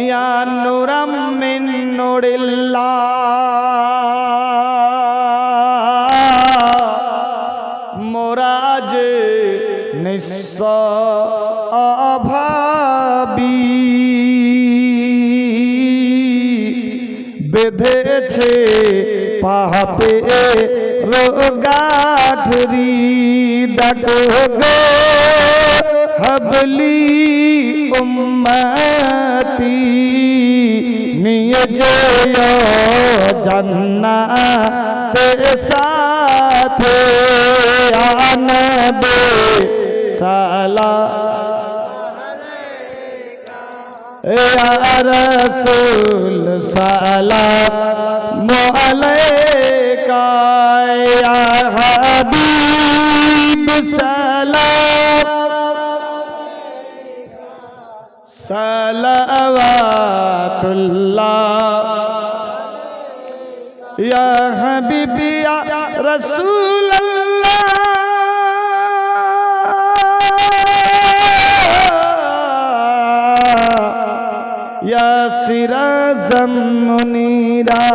ইয়া নূরাম মিন নূরিল্লাহ মোরাজ নিঃস্ব অভাবী বেঁধেছে পাপে রোগাঠরি ডাকো গো হাবলি উম্মতি নিয়ে যেও জান্নাতের সাথে আনবে সালাম ইয়া রাসূল সালাম আলাইকা ইয়া হাবিব সালাম সালাওয়াতুল্লাহ ইয়া হাবিবি ইয়া রাসূলুল্লাহ ইয়া সিরাজাম মুনীরা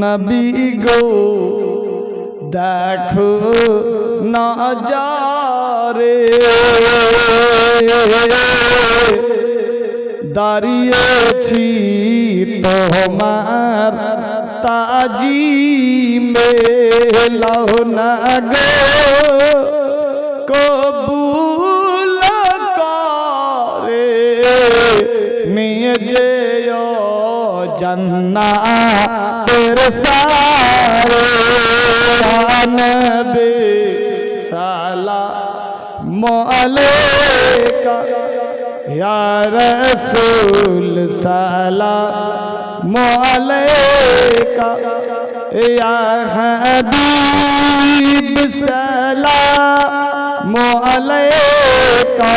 নবী গো দেখো নজারে দাঁড়িয়েছি তোমার তাজিমে লাও না গো কবুল করে নিয়ে যেও জান্নাতের সাথে নবী সালাম আলাইকা ইয়া রাসূল সালাম আলাইকা ইয়া হাবিব সালাম আলাইকা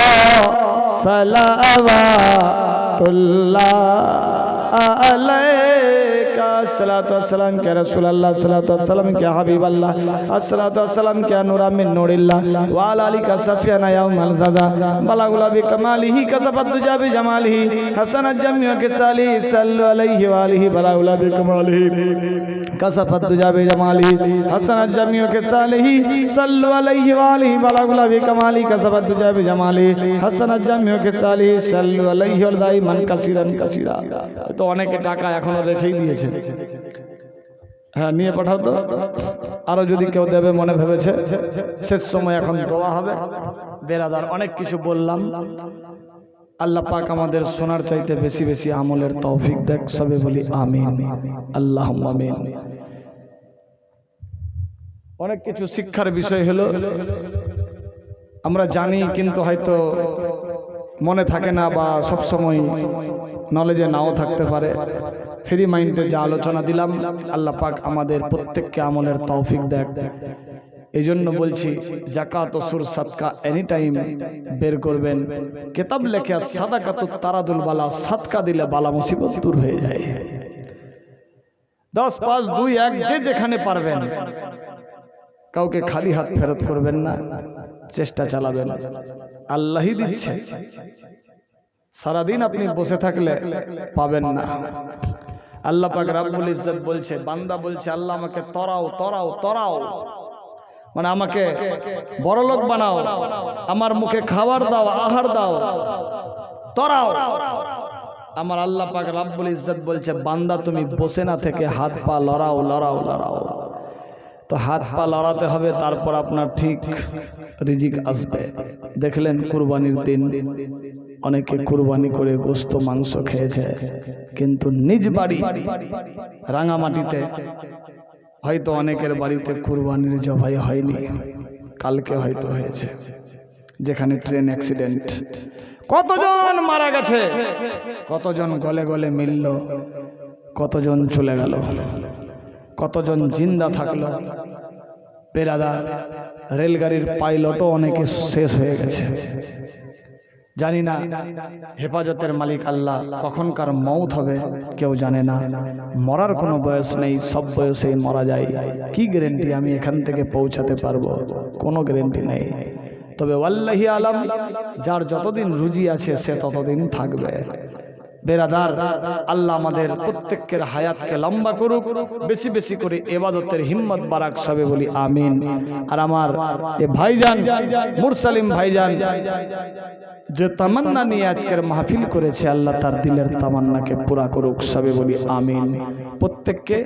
সালাওয়াতুল্লাহ আলাইকা আসসালাতু ওয়াসসালাম কে রাসূলুল্লাহ আসসালাতু ওয়াসসালাম কে হাবিবাল্লাহ আসসালাতু ওয়াসসালাম কে নূরাম মিন নূরিল্লাহ ওয়া আলা আলিকা সাফিয়ানা ইয়াউমাল জাযা বালাগুলা বিকামালিহি কাসাবাত জাবি জামালিহি হাসানাত জামিউ কে সালিহি সাল্লু আলাইহি ওয়া আলিহি বালাগুলা বিকামালিহি কাসাবাত জাবি জামালিহি হাসানাত জামিউ কে সালিহি সাল্লু আলাইহি ওয়া আলিহি বালাগুলা বিকামালিহি কাসাবাত জাবি জামালিহি হাসানাত জামিউ কে সালিহি সাল্লু আলাইহি ওয়া দাইমান কাসিরান কাসিরা। তো অনেকে টাকা এখনো রেখেই দিয়েছে, হ্যাঁ নিয়ে পাঠাও তো, আরো যদি কেউ দেবে মনে ভেবেছে। শেষ সময় এখন দোয়া হবে। বেরাদার অনেক কিছু বললাম, আল্লাহ পাক আমাদের শোনার চাইতে বেশি বেশি আমলের তৌফিক দেখ। সবে বলি আমিন, আল্লাহুম্মা আমিন। অনেক কিছু শিক্ষার বিষয় হলো, আমরা জানি কিন্তু হয়তো মনে থাকে না বা সব সময় নলেজে নাও থাকতে পারে। ফ্রি মাইন্ডে যা আলোচনা দিলাম, আল্লাহ পাক আমাদের প্রত্যেককে আমলের তৌফিক দেখ। এই জন্য বলছি যাকাত ও সুর সাদকা এনি টাইম বের করবেন। কিতাব লেখে সাদাকাতুত তারাদুল বালা, সাদকা দিলে বালা মুসিবত দূর হয়ে যায়। 10, 5, 2, 1 যে যেখানে পারবেন, কাউকে খালি হাত ফেরত করবেন না, চেষ্টা চালাবেন। আল্লাহই দিচ্ছে, সারাদিন আপনি বসে থাকলে পাবেন না। আল্লাহ পাক রব্বুল ইজ্জত বলছে, বান্দা বলছে আল্লাহ আমাকে তরাও তরাও তরাও, মানে আমাকে বড়লোক বানাও, আমার মুখে খাবার দাও, আহার দাও, তরাও। আমার আল্লাহ পাক রব্বুল ইজ্জত বলছে বান্দা তুমি বসে না থেকে হাত পা লড়াও লড়াও লড়াও। তো হাত পা লড়াতে হবে, তারপর আপনার ঠিক রিজিক আসবে। দেখলেন কুরবানির দিন অনেকে কুরবানি করে গোশত মাংস খেয়েছে, কিন্তু নিজ বাড়ি রাঙামাটিতে হয়তো অনেকের বাড়িতে কুরবানির জবাই হয়নি, কালকে হয়তো হয়েছে, যেখানে ট্রেন অ্যাক্সিডেন্ট। কতজন মারা গেছে, কতজন গলে গলে মিলল, কতজন চলে গেল, কতজন জিন্দা থাকলো। পেরাদার রেলগাড়ির পাইলটও অনেকে শেষ হয়ে গেছে। জানি না হেফাজতের মালিক আল্লাহ, কখনকার মৌত হবে কেউ জানে না। মরার কোনো বয়স নেই, সব বয়সেই মরা যায়। কি গ্যারেন্টি আমি এখান থেকে পৌঁছাতে পারবো? কোনো গ্যারেন্টি নেই। তবে ওয়াল্লাহি আলাম, যার যতদিন রুজি আছে সে ততদিন থাকবে। বেরাদার, আল্লাহ আমাদের প্রত্যেকের হায়াতকে লম্বা করুক, বেশি বেশি করে ইবাদতের হিম্মত বাড়াক, সবে বলি আমিন। আর আমার এ ভাইজান মুরসালিম ভাইজান যে তামান্না নিয়ে আজকের মাহফিল করেছে, আল্লাহ তার দিলের তামান্নাকে পুরা করুক, সবে বলি আমিন। প্রত্যেককে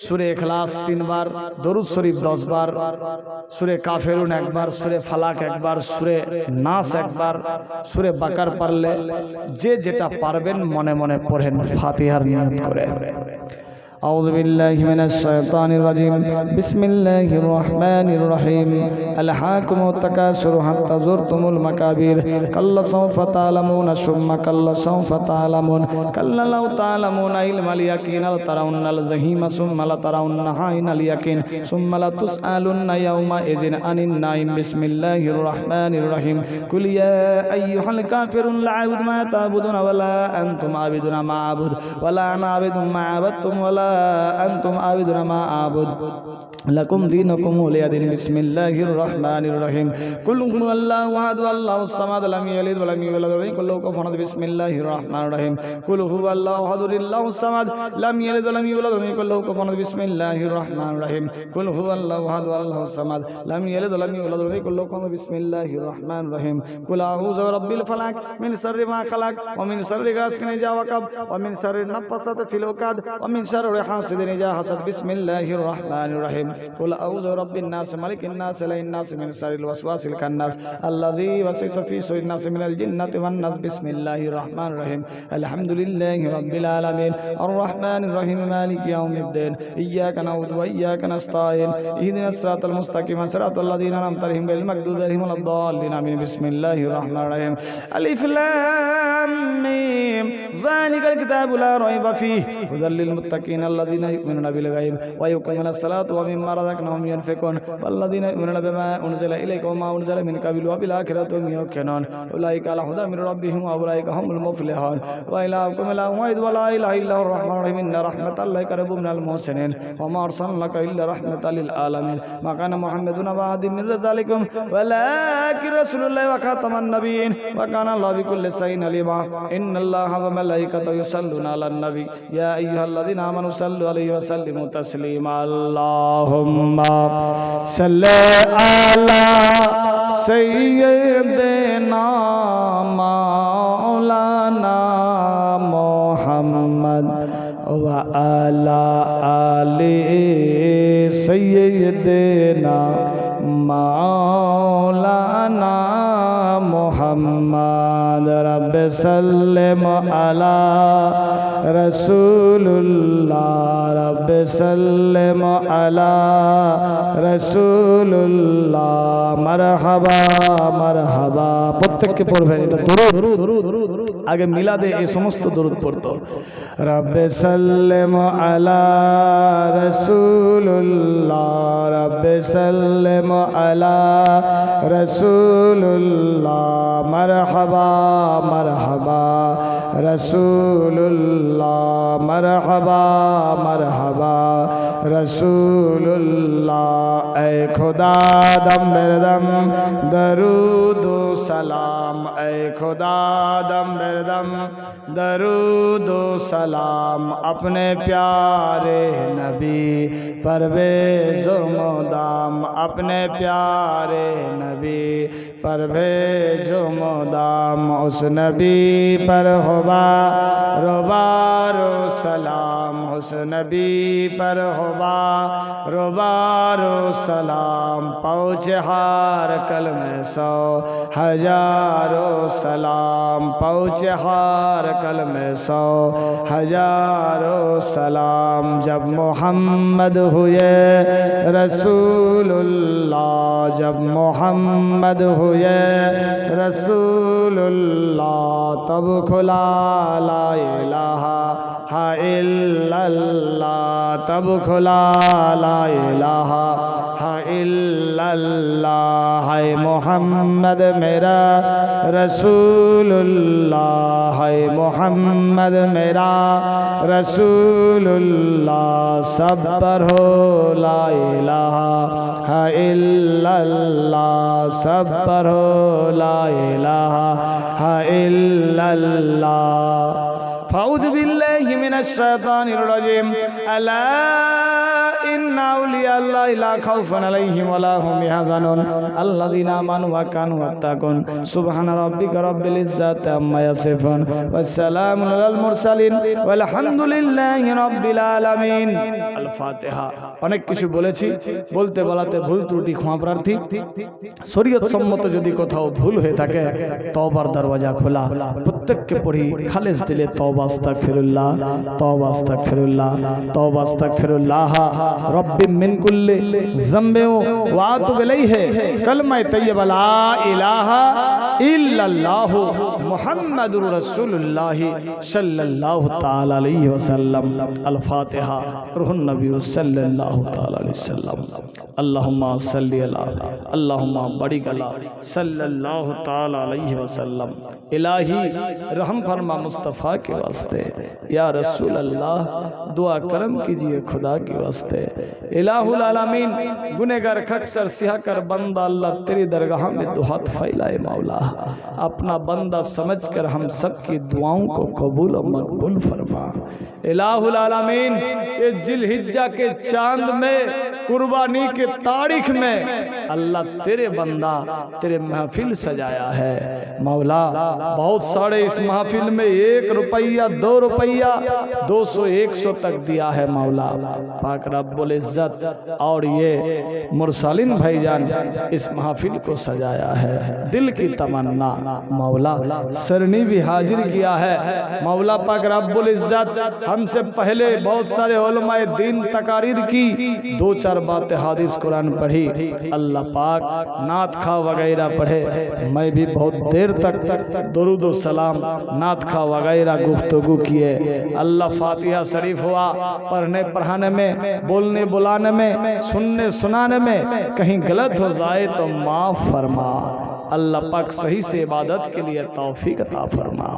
সূরা ইখলাস 3 বার, দরুদ শরীফ 10 বার, সূরা কাফিরুন 1 বার, সূরা ফালাক 1 বার, সূরা নাস 1 বার, সূরা বাকার পারলে যে যেটা পারবেন মনে মনে পড়েন ফাতিহার নিয়ত করে। أعوذ بالله من الشيطان الرجيم بسم الله الرحمن الرحيم ألهاكم التكاثر حتى زرتم المقابر كلا سوف تعلمون ثم كلا سوف تعلمون كلا لو تعلمون علم اليقين لترون الجحيم ثم لترونها عين اليقين ثم لتسألن يومئذ عن النعيم بسم الله الرحمن الرحيم قل يا أيها الكافرون لا أعبد ما تعبدون ولا أنتم عابدون ما أعبد ولا أنا عابد ما عبدتم ولا أنتم عابدون ما أعبد لكم دينكم ولي دين بسم الله الرحمن الرحيم قل هو الله أحد الله الصمد لم يلد ولم يولد ولم يكن له كفوا أحد بسم الله الرحمن الرحيم قل هو الله أحد الله الصمد لم يلد ولم يولد ولم يكن له كفوا أحد بسم الله الرحمن الرحيم قل هو الله أحد الله الصمد لم يلد ولم يولد ولم يكن له كفوا أحد بسم الله الرحمن الرحيم قل أعوذ برب الفلق من شر ما خلق ومن شر غاسق إذا وقب ومن شر النفاثات في العقد ومن شر حاسد إذا حسد بسم الله الرحمن الرحيم قل أعوذ برب الناس ملك الناس إله الناس من شر الوسواس الخناس الذي يوسوس في صدور الناس من الجنة والناس بسم الله الرحمن الرحيم الحمد لله رب العالمين الرحمن الرحيم مالك يوم الدين إياك نعبد وإياك نستعين اهدنا الصراط المستقيم صراط الذين أنعمت عليهم غير المغضوب عليهم ولا الضالين آمين بسم الله الرحمن الرحيم ألف لام ميم ذلك الكتاب لا ريب فيه هدى للمتقين الذين يؤمنون بالغيب ويقيمون الصلاة ومما رزقناهم ينفقون والذين يؤمنون بما أنزل إليك وما أنزل من قبل وبالآخرة هم يوقنون أولئك على هدى من ربهم وأولئك هم المفلحون وإلهكم إله واحد ولا إله إلا هو الرحمن الرحيم إن رحمة الله قريب من المحسنين وما أرسلناك إلا رحمة للعالمين ما كان محمد أبا أحد من رجالكم ولكن رسول الله وخاتم النبيين وكان الله بكل شيء عليما إن الله وملائكته يصلون على النبي يا أيها الذين آمنوا صلوا عليه وسلموا تسليما اللهم صل على سيدنا مولانا محمد وعلى آل سيدنا مولانا محمد رب سلم على رسول الله رب سلم على رسول الله مرحبا مرحبا প্রত্যেককে পড়বেন এটা দরুদ আগে মিলাদে এই সমস্ত দরুদ পড়তো রব্বে সাল্লাম আলা রাসূলুল্লাহ রব্বে সাল্লাম আলা রাসূলুল্লাহ মারহাবা মারহাবা রাসূলুল্লাহ মারহাবা মারহাবা রাসূলুল্লাহ এ খোদা দম বেরদম দরুদ ও সালাম এ খোদা दम बेरदम दरूद सलाम अपने प्यारे नबी परवेज़ मोदाम अपने प्यारे नबी परवेज़ मोदाम उस नबी पर होबा रोबारो सलाम उस नबी पर होबा रोबारो सलाम पहुँचे हार कल में 100,000 सलाम पहुँचे हार कल में 100,000 सलाम जब मोहम्मद हुए रसूलुल्लाह जब मोहम्मद हुए रसूलुल्लाह तब खुला ला इलाहा इल्लल्लाह तब खुला ला इलाहा इल्लल्लाह है मोहम्मद मेरा रसूलुल्लाह है मोहम्मद मेरा रसूलुल्लाह सब पढ़ो ला इलाहा इल्लल्लाह सब पढ़ो ला इलाहा इल्लल्लाह फाऊज़ु बिल्लाहि मिनश शैतानिर रजीम अला इन्ना औलिया अल्लाहि ला खौफुन अलैहिम वला हुम यहज़नून अल्लज़ीना आमनू व कानू यत्तक़ून सुब्हान रब्बिका रब्बिल इज़्ज़ति अम्मा यसिफून वस्सलामुन अलल मुरसालिन वलहमदुलिल्लाहि रब्बिल आलामीन। अल फातिहा। অনেক কিছু বলেছি, বলতে বলাতে ভুল ত্রুটি ক্ষমা প্রার্থী। শরীয়ত সম্মত যদি কোথাও ভুল হয়ে থাকে তওবার দরওয়াজা খোলা, প্রত্যেককে পড়ি খালেস দিলে তওবা আস্তাগফিরুল্লাহ তওবা আস্তাগফিরুল্লাহ তওবা আস্তাগফিরুল্লাহ রব্বি মিন কুল্লি যামবিন ওয়া আতুবু ইলাইহি কালমা তাইয়্যিবা লা ইলাহা ইল্লাল্লাহ মুহাম্মাদুর রাসূলুল্লাহ সাল্লাল্লাহু তাআলা আলাইহি ওয়াসাল্লাম। আল ফাতিহা। রুহুন নবী সাল্লাল্লাহু তাআলা আলাইহি ওয়াসাল্লাম। আল্লাহুম্মা সাল্লি আলা আল্লাহুম্মা বারিক আলা सल्लल्लाहु ताला अलैहि वसल्लम। इलाही रहम फरमा मुस्तफ़ा के वास्ते, या रसूल अल्लाह दुआ करम कीजिए खुदा के वास्ते। इलाहुल आलमीन गुनहगार खक्सर सिहा कर बंदा अल्लाह तेरी दरगाह में दो हाथ फैलाए मौला, अपना बंदा समझकर हम सब की दुआओं को कबूल और मकबूल फरमा। इलाहुल आलमीन ये जिलहिज्जा के चांद में कुर्बानी के तारीख में अल्लाह तेरे बंदा तेरे महफिल सजाया है मौला। बहुत सारे इस महफिल में 1 रुपया 2 रुपया 200 100 तक दिया है मौला पाक रब्बुल इज्जत, और ये मुरसलिन भाईजान इस महफिल को सजाया है। दिल की तमन्ना मौला सरनी भी हाजिर किया है मौला पाक रब्बुल इज्जत। हमसे पहले बहुत सारे उलमाए दीन तकारीर की, 2-4 बातें हादिस कुरान पढ़ी, अल्लाह पाक नात खा वगैरह पढ़े। मैं भी बहुत देर तक दुरूद व सलाम नात खा वगैरह गुफ्तगू किए। अल्लाह फातिहा शरीफ हुआ, पढ़ने पढ़ाने में, बोलने बुलाने में, सुनने सुनाने में कहीं गलत हो जाए तो माफ़ फरमा। अल्लाह पाक सही से इबादत के लिए तौफीक अता फरमा।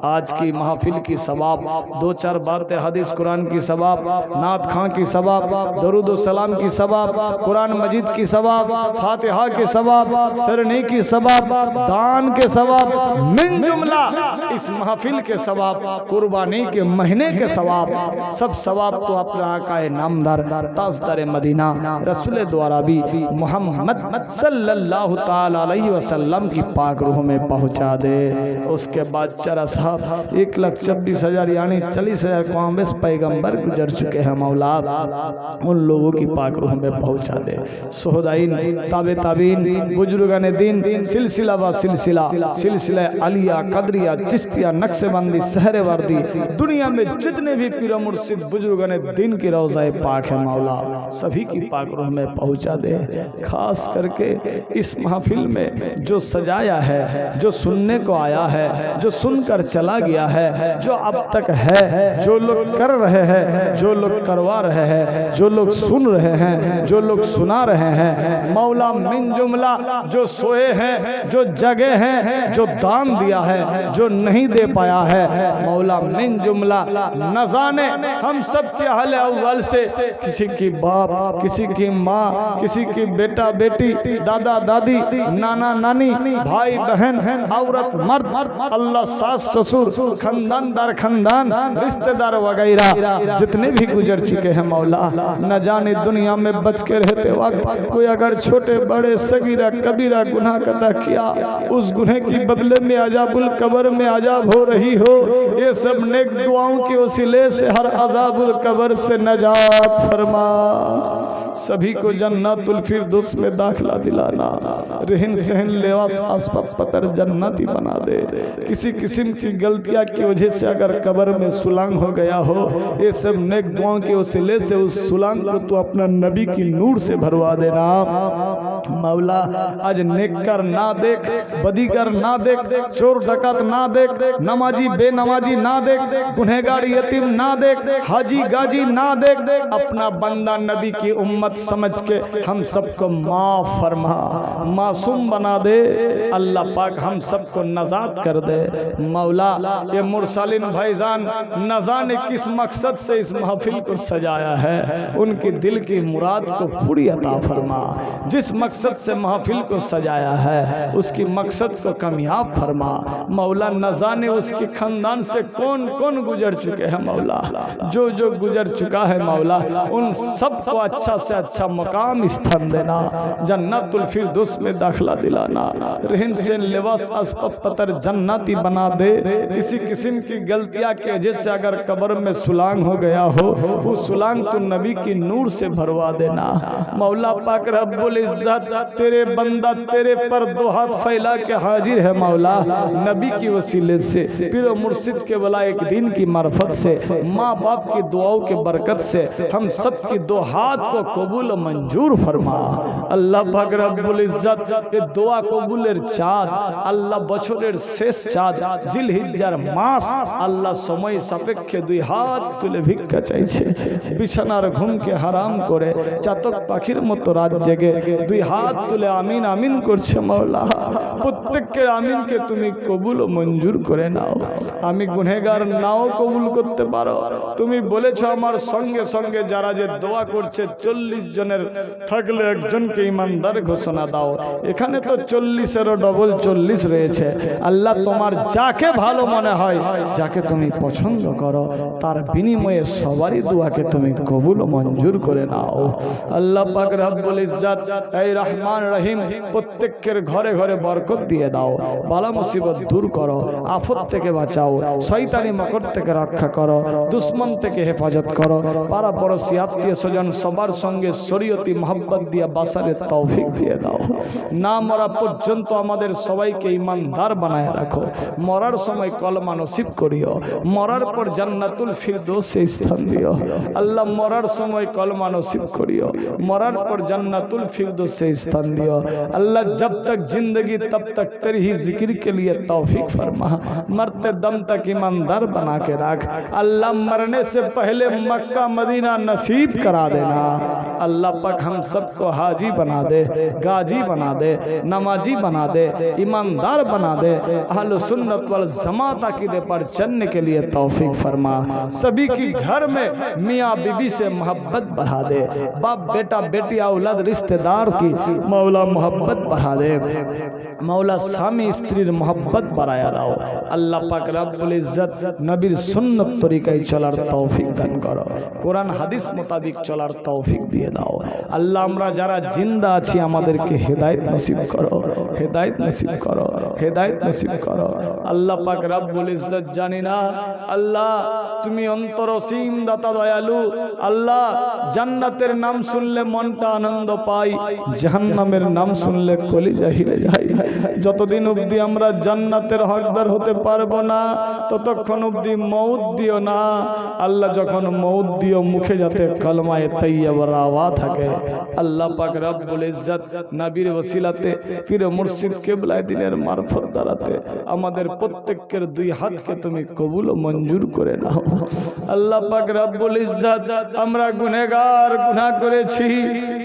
आज की महफिल की सवाब, 2-4 बातें हदीस कुरान की सवाब, नात खां की सवाब, दरूद सलाम की सवाब, कुरान मजीद की सवाब, फातिहा की सवाब, सरनी की सवाब, दान के सवाब, मिन जुमला इस महफिल के सवाब, कुर्बानी के महीने के सवाब, सब सवाब तो अपने आकाए नामदार ताजदार मदीना रसूल द्वारा भी मोहम्मद सल्लल्लाहु ताला अलैहि वसल्लम की पाक रूह में पहुंचा दे। उसके बाद चरा साहब 1,26,000 यानी 40,000 कामिस पैगंबर गुजर चुके हैं मौला, उन लोगों की पाक रूह में पहुंचा दे। सोहदाइन ताबे ताबीन बुजुर्गाने दिन सिलसिला व सिलसिला सिलसिला अलिया कदरिया चिश्तिया नक्शबंदी सहरे वर्दी दुनिया में जितने भी पीर मुर्शिद बुजुर्गाने दिन की रोज़ाए पाक है मौला, सभी की पाक रूह में पहुंचा दे। खास करके इस महफिल में जो सजाया है, जो सुनने को आया है, जो सुनकर चला गया है, जो अब तक है, जो लोग कर रहे हैं, जो लोग करवा रहे हैं, जो लोग सुन रहे हैं, जो लोग सुना रहे हैं मौला, मिन जुमला जो सोए हैं, जो जगे हैं, जो दान दिया है, जो नहीं दे पाया है मौला, मिन जुमला न जाने हम सब के हाल अव्वल से, किसी की बाप, किसी की माँ, किसी की बेटा बेटी, दादा दादी, नाना नानी, भाई बहन, औरत मर्द, अल्लाह सास ससुर, खानदान दर खानदान, रिश्तेदार वगैरह जितने भी गुजर चुके हैं मौला, न जाने दुनिया में बच के रहते वक्त कोई अगर छोटे बड़े सगीरा कबीरा गुनाह कदा किया, उस गुनाह की बदले में अजाबुल कब्र में अजाब हो रही हो, ये सब नेक दुआओं के वसीले से हर अजाबुल कब्र से नजात फरमा। सभी को जन्नतुल फिरदौस में दाखिला दिलाना, रहन सहन लिबास आसपास पतर जन्नती बना दे। किसी किस्म की गलतियां की वजह से अगर कब्र में सुलांग हो गया हो, ये सब नेक दुआओं के वसीले से उस सुलांग को तो अपना नबी की नूर से भरवा देना मौला। आज नेककर ना देख, बदीगर ना देख, चोर डकैत ना देख, नमाजी बेनमाजी ना देख, गुनहगार यतीम ना देख, हाजी गाजी ना देख, अपना बंदा नबी की उम्मत समझ के हम सबको माफ फरमा, मासूम बना दे अल्लाह पाक, हम सबको नजात कर दे मौला। ये मुरसलीन भाईजान न जाने किस मकसद से इस महफिल को सजाया है, उनकी दिल की मुराद को पूरी अता फरमा। जिस मकसद से महफिल को सजाया है उसकी मकसद को कामयाब फरमा मौला। न जाने उसके खानदान से कौन कौन गुजर चुके हैं मौला, जो जो गुजर चुका है मौला उन सबको अच्छा से अच्छा मकाम स्थान देना, जन्नतुल फिरदौस में दाखिला दिलाना, रहन सहन लिबास अस्पत पतर जन्नती बना दे। किसी किस्म की गलतियां की वजह से अगर कब्र में सुलांग हो गया हो, वो सुलांग तो नबी की नूर से भरवा देना मौला पाक रब्बुल इज्जत। तेरे बंदा तेरे पर दो हाथ फैला के हाजिर है मौला, नबी की वसीले से, पीर मुर्शिद के वला एक दिन की मार्फत से, माँ बाप की दुआओं के बरकत से हम सब की दो हाथ को कबूल मंजूर फरमा अल्लाह पाक रब्बुल इज्जत। ये दुआ कबूलेर चाঁদ আল্লাহ, বছরের শেষ চাঁদ জিলহিজ্জার মাস আল্লাহ, সময় সাপেক্ষে দুই হাত তুলে ভিক্ষা চাইছে, বিছানার ঘুমকে হারাম করে চাতক পাখির মতো রাত জেগে দুই হাত তুলে আমিন আমিন করছে মওলা। প্রত্যেককে আমিনকে তুমি কবুল ও মঞ্জুর করে নাও। আমি গুনাহগার নাও কবুল করতে পারো, তুমি বলেছো আমার সঙ্গে সঙ্গে যারা যে দোয়া করছে 40 জনের থাকলে একজনকে ইমানদার ঘোষণা দাও। এখানে তো 40-এরও ডবল 40 রয়েছে আল্লাহ, তোমার যাকে ভালো মনে হয়, যাকে তুমি পছন্দ করো, তার বিনিময়ে সবারই দোয়াকে তুমি কবুল ও মঞ্জুর করে নাও আল্লাহ পাক রব্বুল ইজ্জত। এই রহমান রহিম প্রত্যেকের ঘরে ঘরে বরকত দিয়ে দাও, বালা মুসিবত দূর করো, আফত থেকে বাঁচাও, শয়তানি মকর থেকে রক্ষা করো, দুশ্মন থেকে হেফাজত করো, পাড়া পড়শি আত্মীয় স্বজন সবার সঙ্গে শরীয়তি মোহাব্বত দিয়ে বাসারের তৌফিক দিয়ে দাও। না মরা পর্যন্ত আমাদের সবাইকে ইমানদার বানায় রাখো, মরার সময় কলমা নসিব করিও, মরার পর জান্নাতুল ফিরদৌসে স্থান দিও আল্লাহ। মরার সময় কলমা নসিব করিও, মরার পর জান্নাতুল ফিরদৌসে স্থান दियो अल्लाह। जब तक जिंदगी तब तक तेरी ही जिक्र के लिए तौफीक फरमा, मरते दम तक ईमानदार बना के रख अल्लाह। मरने से पहले मक्का मदीना नसीब करा देना अल्लाह पाक। हम सबको हाजी बना दे, गाजी बना दे, नमाजी बना दे, ईमानदार बना दे, अहले सुन्नत वल जमात अकीदे पर चलने के लिए तौफीक फरमा। सभी की घर में मियाँ बीबी से मोहब्बत बढ़ा दे, बाप बेटा बेटी औलाद रिश्तेदार की मौला मोहब्बत बढ़ा दे मौला। स्वामी स्त्रीर मोहब्बत बढ़ाया दाओ अल्लाह पाक रब्बुल इज्जत। नबीर सुन्नत तरीकाय चलार तौफीक दान करो, कुरान हादिस मोताबिक चलार तौफीक दिए दाओ अल्लाह। আমরা যারা জিন্দা আছি আমাদেরকে হেদায়েত নসিব করো, হেদায়েত নসিব করো, হেদায়েত নসিব করো আল্লাহ পাক রব্বুল ইজ্জত। জানি না আল্লাহ তুমি অন্তর অসীম দাতা দয়ালু আল্লাহ। জান্নাতের নাম শুনলে মনটা আনন্দ পায়, জাহান্নামের নাম শুনলে কলিজা হিলে যায়। যতদিন অবধি আমরা জান্নাতের হকদার হতে পারবো না ততক্ষণ অবধি মউত দিও না আল্লাহ। যখন মউত দিও মুখে যাতে কলমায়ে তাইয়্যিবার আওয়াজ থাকে আল্লাহ পাক রব্বুল ইজ্জত। নবীর ওসিলাতে পীর মুর্শিদ কিবলায়ে দিনের মারফত দ্বারাতে আমাদের প্রত্যেকের দুই হাতকে তুমি কবুল ও মঞ্জুর করে নাও আল্লাহ পাক রব্বুল ইজ্জত। আমরা গুনাহগার, গুনাহ করেছি,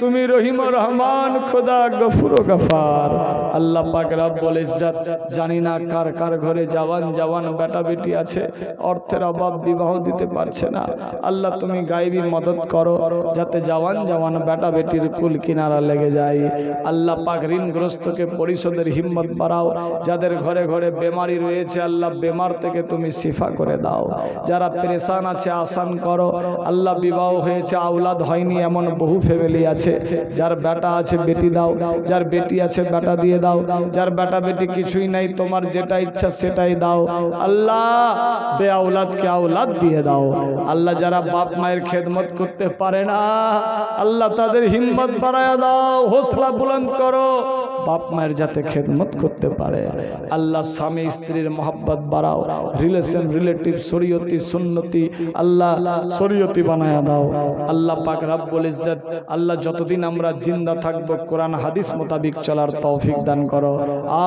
তুমি রহিম ও রহমান, খোদা গফুর ও গফার আল্লাহ পাক রব্বুল ইজ্জত। জানি না কার কার ঘরে জওয়ান জওয়ান বেটা বেটি আছে, অর্থের অভাব বিবাহ দিতে পারছে না আল্লাহ। তুমি গায়বী মদত করো যাতে জওয়ান জওয়ান বেটা বেটির কুল কিনারা লেগে যায় আল্লাহ পাক। ঋণগ্রস্তকে পরিশোধের হিম্মত বাড়াও, যাদের ঘরে ঘরে বেমারি রয়েছে আল্লাহ বেমার থেকে তুমি শিফা করে দাও। যারা পেরেশান আছে আসান করো আল্লাহ। বিবাহ হয়েছে আওলাদ হয়নি এমন বহু ফ্যামিলি আছে, যার বেটা আছে বেটি দাও, যার বেটি আছে বেটা দিয়ে দাও, যার বেটা বেটি কিছুই নাই তোমার যেটা ইচ্ছা সেটাই দাও আল্লাহ। বে আওলাদকে আওলাদ দিয়ে দাও আল্লাহ। যারা বাপ মায়ের খেদমত করতে পারে না আল্লাহ তাদের হিম্মত বাড়ায়া দাও, হৌসলা বুলন্দ করো। বাপ মায়ের যাতে খেদমত করতে পারে। আল্লাহ স্বামী স্ত্রীর মহব্বত বাড়াও, রিলেশন রিলেটিভ শরীয়তি সুন্নতি আল্লাহ শরীয়তি বানায়া দাও। আল্লাহ পাক রব্বুল ইজ্জত আল্লাহ যতদিন আমরা জিন্দা থাকব কোরআন হাদিস মোতাবেক চলার তৌফিক দান করো।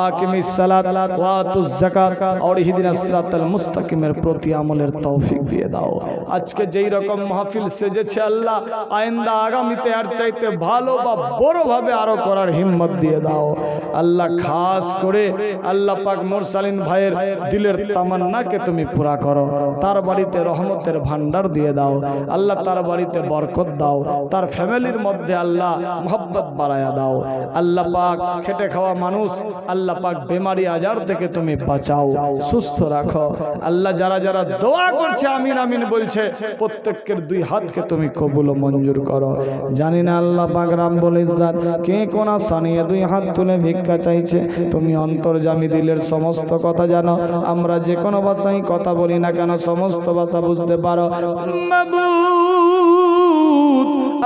আকিমিস সালাত ওয়া আতুজ যাকাত और ইহদিনাস সিরাতাল মুস্তাকিমের প্রতি আমলের তৌফিক দিয়ে দাও। আজকে যেই রকম মাহফিল সেজেছে আল্লাহ আইন্দা আগামীতে আর চাইতে ভালো বা বড় ভাবে আরো করার হিম্মত দিয়ে দাও। আল্লাহ খাস করে আল্লাহ পাক মুরসালিন ভাইয়ের দিলের তামান্নাকে তুমি পুরা করো, তার বাড়িতে রহমতের ভান্ডার দিয়ে দাও আল্লাহ, তার বাড়িতে বরকত দাও, তার ফ্যামিলির মধ্যে আল্লাহ মোহব্বত বাড়ায়া দাও। আল্লাহ পাক খেটে খাওয়া মানুষ আল্লাহ পাক বেমারি আজার থেকে তুমি বাঁচাও, সুস্থ রাখো। আল্লাহ যারা যারা দোয়া করছে আমিন আমিন বলছে প্রত্যেকের দুই হাতকে তুমি কবুল ও মঞ্জুর করো। জানি না আল্লাহ পাক রব্বুল ইজ্জত কে কোন সানিয়ে দুই হাত তুলে ভিক্ষা চাইছে, তুমি অন্তর্যামী দিলের সমস্ত কথা জানো। আমরা যে কোনো ভাষায় কথা বলি না কেন সমস্ত ভাষা বুঝতে পারো।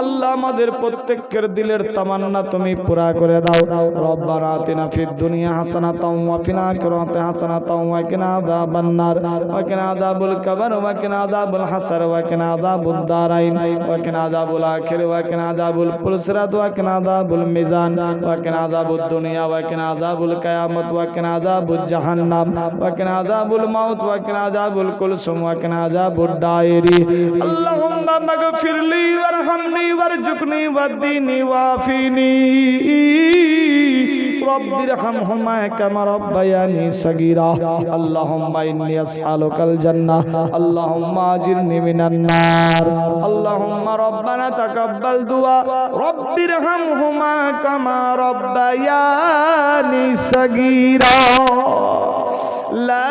আল্লাহ আমাদের প্রত্যেকের দিলের তামান্না তুমি পুরা করে দাও। রব্বানা আতিনা ফিদ দুনিয়া হাসানাতাও ওয়া ফিল আখিরাতি হাসানাতাও ওয়া কিনা আযাবান নার ওয়া কিনা আযাবুল কবর ওয়া কিনা আযাবুল হাসর ওয়া কিনা আযাবুদ দারাইন ওয়া কিনা আযাবুল আখির ওয়া কিনা আযাবুল পুলসিরাত ওয়া কিনা আযাবুল মিজান ওয়া কিনা আযাবুদ দুনিয়া ওয়া কিনা আযাবুল কিয়ামত ওয়া কিনা আযাবুজ জাহান্নাম ওয়া কিনা আযাবুল মাউত ওয়া কিনা আযাবুল কুলসুম ওয়া কিনা আযাবুদ দায়রি। আল্লাহুম্মা মাগফিরলি ওয়ারহামনি ওয়ারজুকনি ওয়াহদিনি ওয়াফিনি রব্বিরহামহুমা কামা রাব্বায়ানি সাগীরা। আল্লাহুম্মা ইন্নী আসআলুকাল জান্নাহ আল্লাহুম্মা আজিরনি মিনান নার। আল্লাহুম্মা রব্বানা তাকাব্বাল দুআ রব্বিরহামহুমা কামা রাব্বায়ানি সাগীরা। লা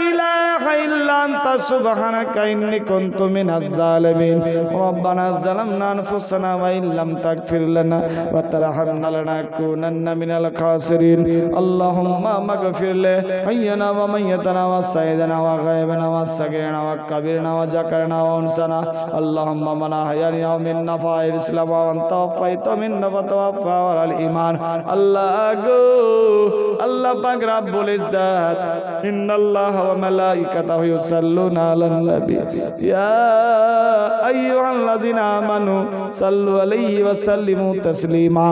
ইলাহা ইল্লা আনতা সুবহানাকা ইন্নী কুনতু মিনাজ জালিমিন। রব্বানা যালামনা আনফুসানা ওয়া ইল্লাম তাগফির লানা ওয়া তারহামনা লানাকুনান্না মিনাল খাসিরিন। আল্লাহুম্মা মাগফির লিহাইয়িনা ওয়া মাইয়িতানা ওয়া সাইয়্যিদানা ওয়া গায়িবানা ওয়া সাগীরানা ওয়া কাবীরানা ওয়া যাকারানা ওয়া উনসানা। আল্লাহুম্মা মান আহয়ানি মিন্না ফাইল ইসলাম ওয়া মান তাওয়াফাইতা মিন্না ফাতাওয়াফা আলাল ঈমান। আল্লাহ গো আল্লাহ পাক রব্বুল ইজ্জত ইন্নাল্লাহা ওয়া মালাইকাতাহু ইউসাল্লুনা আলান নবী ইয়া আইয়ুহাল্লাযীনা আমানু সাল্লু আলাইহি ওয়া সাল্লিমু তাসলিমা।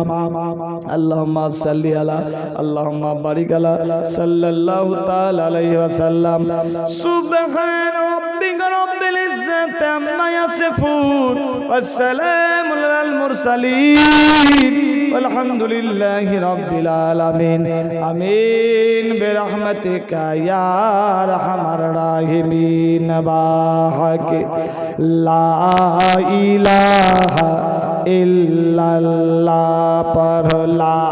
আল্লাহুম্মা সাল্লি আলা আল্লাহুম্মা বারিক আলা সাল্লাল্লাহু তাআলা আলাইহি ওয়া সাল্লাম। সুবহান রাব্বিকা রাব্বিল ইজ্জাতি আম্মা ইয়াসিফুন ওয়া সালামুন আলাল মুরসালিন আলহামদুলিল্লাহি রাব্বিল আলামিন। আমিন বিরহমাতিকা ইয়া আরহামার রাহিমিন। বাহাকে লা ইলাহা ইল্লাল্লাহ পর লা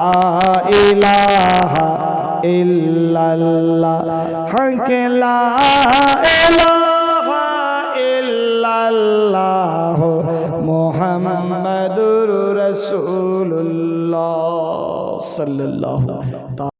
ইলাহা ইল্লাল্লাহ হাকে লা ইলাহা ইল্লাল্লাহ মুহাম্মাদুর রাসূলুল্লাহ সাল্লাল্লাহু